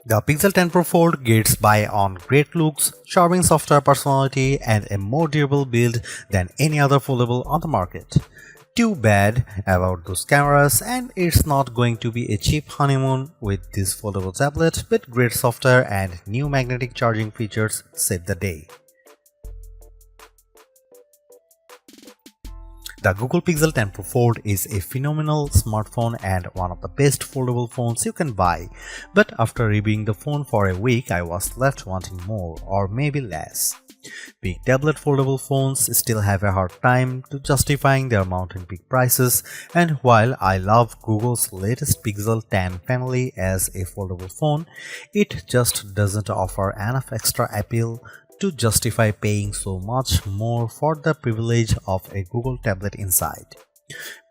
The Pixel 10 Pro Fold gets by on great looks, charming software personality, and a more durable build than any other foldable on the market. Too bad about those cameras, and it's not going to be a cheap honeymoon with this foldable tablet, but great software and new magnetic charging features save the day. The Google Pixel 10 Pro Fold is a phenomenal smartphone and one of the best foldable phones you can buy, but after reviewing the phone for a week I was left wanting more or maybe less. Big tablet foldable phones still have a hard time to justifying their mountain peak prices, and while I love Google's latest Pixel 10 family as a foldable phone, it just doesn't offer enough extra appeal to justify paying so much more for the privilege of a Google tablet inside.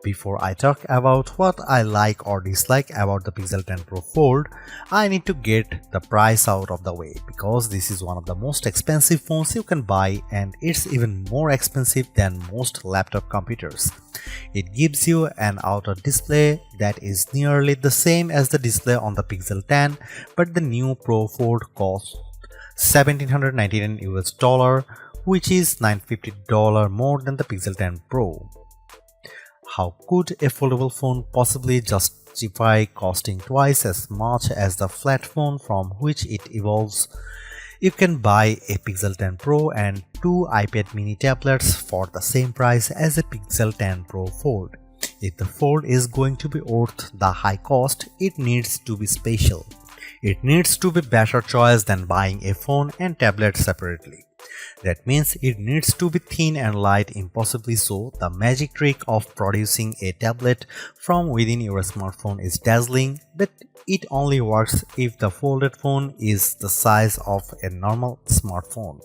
Before I talk about what I like or dislike about the Pixel 10 Pro Fold, I need to get the price out of the way because this is one of the most expensive phones you can buy, and it's even more expensive than most laptop computers. It gives you an outer display that is nearly the same as the display on the Pixel 10, but the new Pro Fold costs $1,799 US, which is $950 more than the Pixel 10 Pro. How could a foldable phone possibly justify costing twice as much as the flat phone from which it evolves? You can buy a Pixel 10 Pro and two iPad mini tablets for the same price as a Pixel 10 Pro Fold. If the Fold is going to be worth the high cost, it needs to be special. It needs to be better choice than buying a phone and tablet separately. That means it needs to be thin and light, impossibly so. The magic trick of producing a tablet from within your smartphone is dazzling, but it only works if the folded phone is the size of a normal smartphone.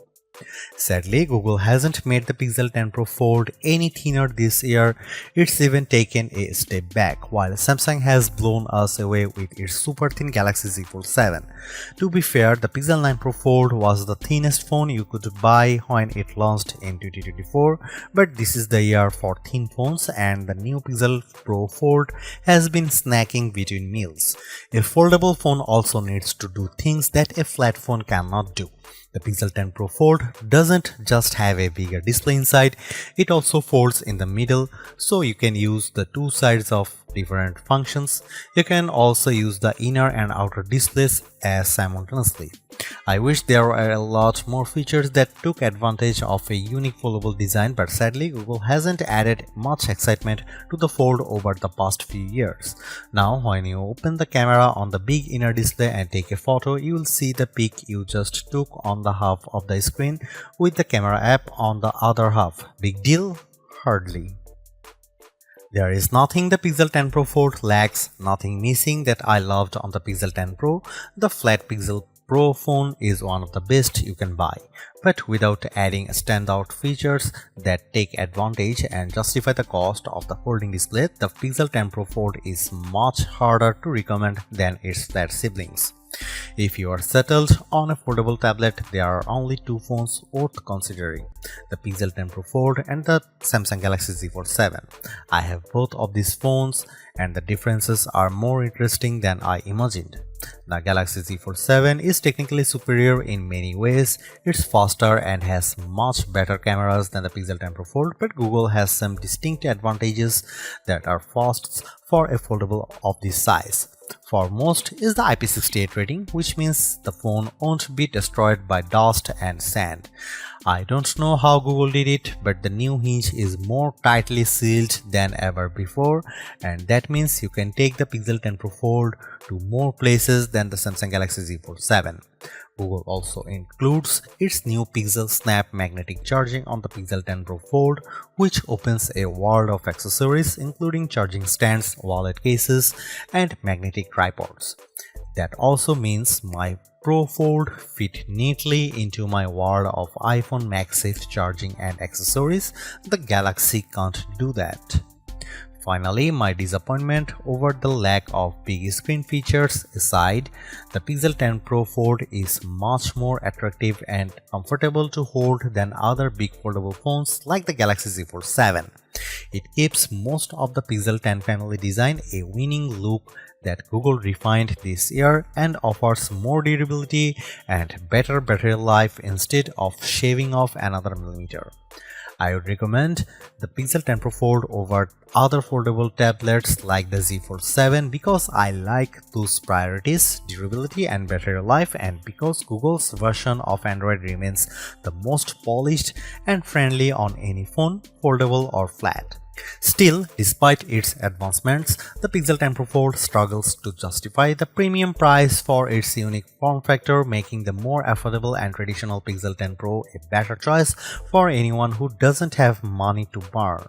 Sadly, Google hasn't made the Pixel 10 Pro Fold any thinner this year. It's even taken a step back, while Samsung has blown us away with its super thin Galaxy Z Fold 7. To be fair, the Pixel 9 Pro Fold was the thinnest phone you could buy when it launched in 2024, but this is the year for thin phones, and the new Pixel Pro Fold has been snacking between meals. A foldable phone also needs to do things that a flat phone cannot do. The Pixel 10 Pro Fold doesn't just have a bigger display inside, it also folds in the middle, so you can use the two sides of different functions. You can also use the inner and outer displays as simultaneously. I wish there were a lot more features that took advantage of a unique foldable design, but sadly Google hasn't added much excitement to the Fold over the past few years. Now when you open the camera on the big inner display and take a photo, you will see the pic you just took on the half of the screen with the camera app on the other half. Big deal? Hardly. There is nothing the Pixel 10 Pro Fold lacks, nothing missing that I loved on the Pixel 10 Pro. The flat Pixel Pro phone is one of the best you can buy, but without adding standout features that take advantage and justify the cost of the folding display, the Pixel 10 Pro Fold is much harder to recommend than its flat siblings. If you are settled on a foldable tablet, there are only two phones worth considering: the Pixel 10 Pro Fold and the Samsung Galaxy Z Fold 7. I have both of these phones, and the differences are more interesting than I imagined. The Galaxy Z Fold 7 is technically superior in many ways. It's faster and has much better cameras than the Pixel 10 Pro Fold, but Google has some distinct advantages that are firsts for a foldable of this size. Foremost is the IP68 rating, which means the phone won't be destroyed by dust and sand. I don't know how Google did it, but the new hinge is more tightly sealed than ever before, and that means you can take the Pixel 10 Pro Fold to more places than the Samsung Galaxy Z Fold 7. Google also includes its new PixelSnap magnetic charging on the Pixel 10 Pro Fold, which opens a world of accessories including charging stands, wallet cases, and magnetic tripods. That also means my Pro Fold fit neatly into my world of iPhone MagSafe charging and accessories. The Galaxy can't do that. Finally, my disappointment over the lack of big screen features aside, the Pixel 10 Pro Fold is much more attractive and comfortable to hold than other big foldable phones like the Galaxy Z Fold 7. It keeps most of the Pixel 10 family design a winning look that Google refined this year and offers more durability and better battery life instead of shaving off another millimeter. I would recommend the Pixel 10 Pro Fold over other foldable tablets like the Z Fold 7 because I like those priorities, durability and battery life, and because Google's version of Android remains the most polished and friendly on any phone, foldable or flat. Still, despite its advancements, the Pixel 10 Pro Fold struggles to justify the premium price for its unique form factor, making the more affordable and traditional Pixel 10 Pro a better choice for anyone who doesn't have money to burn.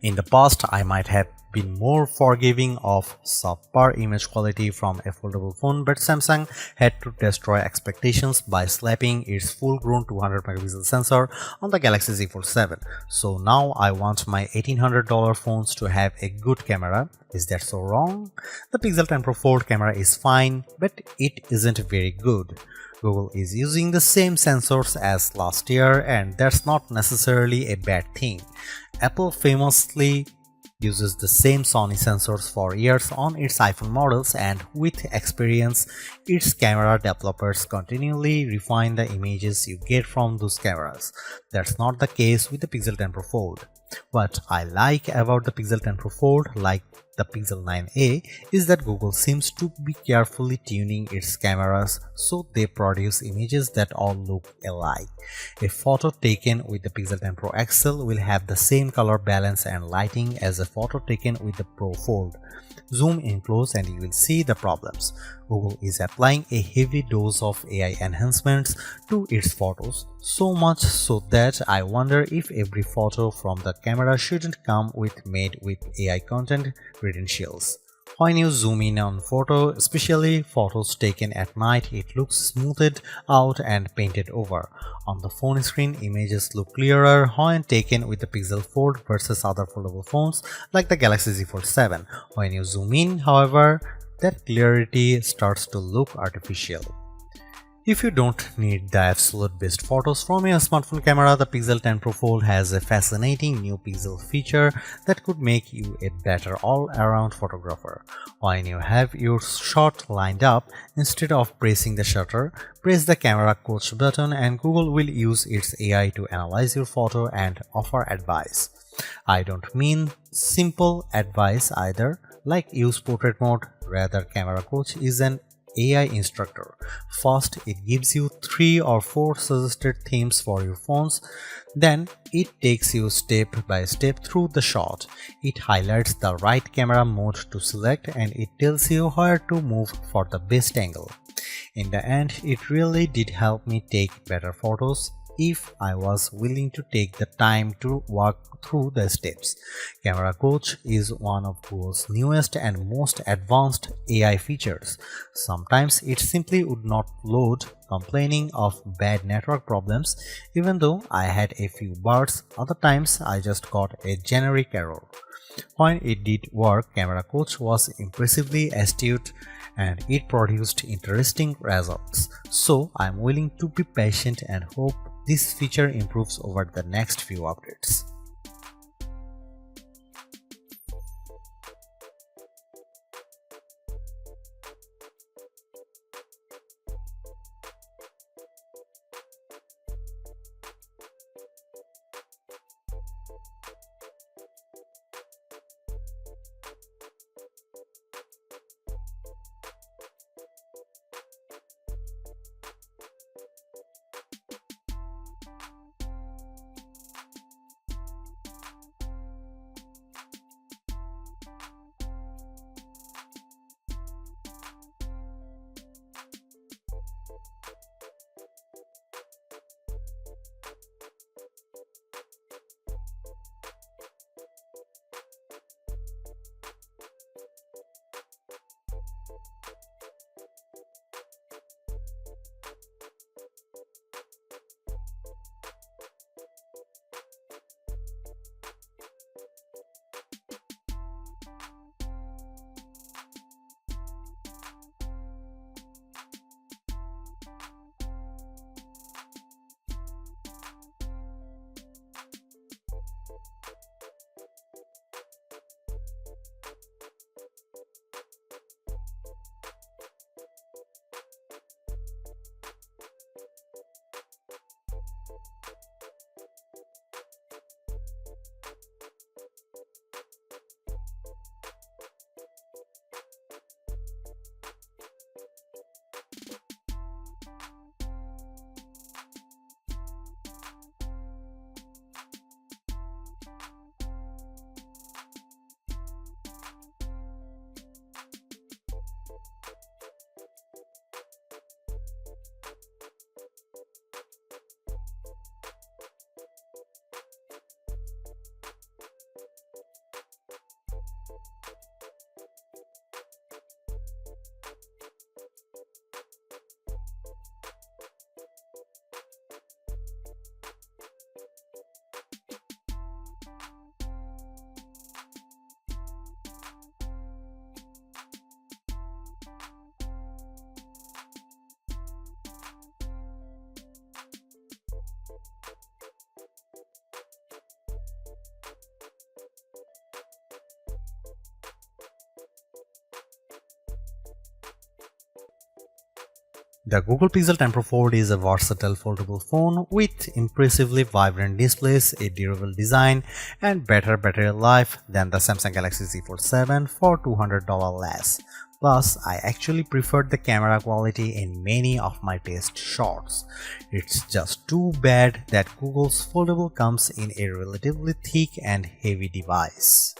In the past, I might have been more forgiving of subpar image quality from a foldable phone, but Samsung had to destroy expectations by slapping its full-grown 200 megapixel sensor on the Galaxy Z Fold 7. So now I want my $1,800 phones to have a good camera. Is that so wrong? The Pixel 10 Pro Fold camera is fine, but it isn't very good. Google is using the same sensors as last year, and that's not necessarily a bad thing. Apple famously uses the same Sony sensors for years on its iPhone models, and with experience, its camera developers continually refine the images you get from those cameras. That's not the case with the Pixel 10 Pro Fold. What I like about the Pixel 10 Pro Fold, like the Pixel 9a, is that Google seems to be carefully tuning its cameras so they produce images that all look alike. A photo taken with the Pixel 10 Pro XL will have the same color balance and lighting as a photo taken with the Pro Fold. Zoom in close and you will see the problems. Google is applying a heavy dose of AI enhancements to its photos, so much so that I wonder if every photo from the camera shouldn't come made with AI content credentials. When you zoom in on photo, especially photos taken at night, it looks smoothed out and painted over. On the phone screen, images look clearer when taken with the Pixel Fold versus other foldable phones like the Galaxy Z Fold 7. When you zoom in, however, that clarity starts to look artificial. If you don't need the absolute best photos from your smartphone camera, the Pixel 10 Pro Fold has a fascinating new pixel feature that could make you a better all-around photographer. When you have your shot lined up, instead of pressing the shutter, press the camera coach button and Google will use its AI to analyze your photo and offer advice. I don't mean simple advice either, like use portrait mode. Rather, camera coach is an AI instructor. First, it gives you 3 or 4 suggested themes for your phones. Then, it takes you step by step through the shot. It highlights the right camera mode to select and it tells you where to move for the best angle. In the end, it really did help me take better photos if I was willing to take the time to walk through the steps. Camera Coach is one of Google's newest and most advanced AI features. Sometimes it simply would not load, complaining of bad network problems, even though I had a few bars. Other times I just got a generic error. When it did work, Camera Coach was impressively astute and it produced interesting results. So I'm willing to be patient and hope this feature improves over the next few updates. The Google Pixel 10 Pro Fold is a versatile foldable phone with impressively vibrant displays, a durable design, and better battery life than the Samsung Galaxy Z Fold 7 for $200 less. Plus, I actually preferred the camera quality in many of my test shots. It's just too bad that Google's Foldable comes in a relatively thick and heavy device.